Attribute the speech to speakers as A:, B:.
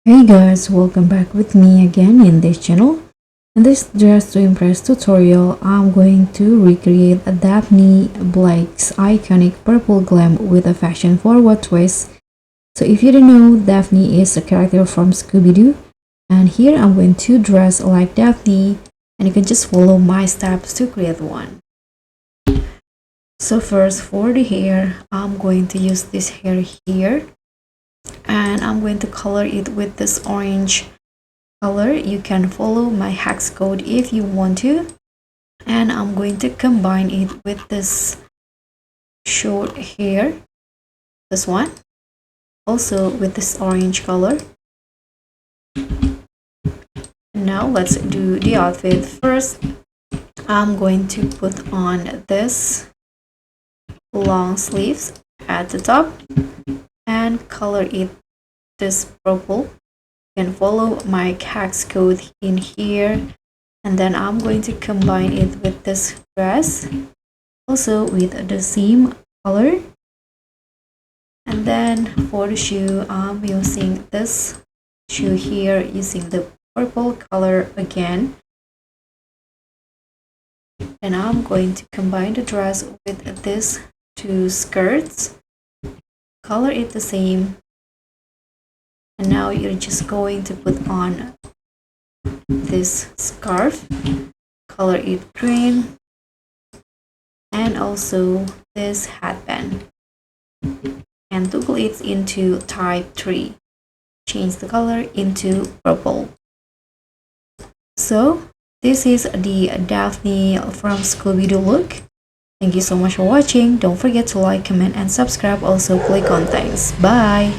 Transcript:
A: Hey guys, welcome back with me again in this channel. In this Dress to Impress tutorial, I'm going to recreate a Daphne Blake's iconic purple glam with a fashion forward twist. So if you don't know, Daphne is a character from Scooby-Doo, and here I'm going to dress like Daphne, and you can just follow my steps to create one. So first, for the hair, I'm going to use this hair here, and I'm going to color it with this orange color. You can follow my hex code if you want to, and I'm going to combine it with this short hair, this one, also with this orange color. Now let's do the outfit. First, I'm going to put on this long sleeves at the top and color it this purple. You can follow my hex code in here, and then I'm going to combine it with this dress, also with the same color. And then for the shoe, I'm using this shoe here using the purple color again, and I'm going to combine the dress with this two skirts, color it the same, and now you're just going to put on this scarf, color it green, and also this headband, and toggle it into type 3. Change the color into purple. So this is the Daphne from Scooby-Doo look. Thank you so much for watching. Don't forget to like, comment, and subscribe. Also click on thanks. Bye.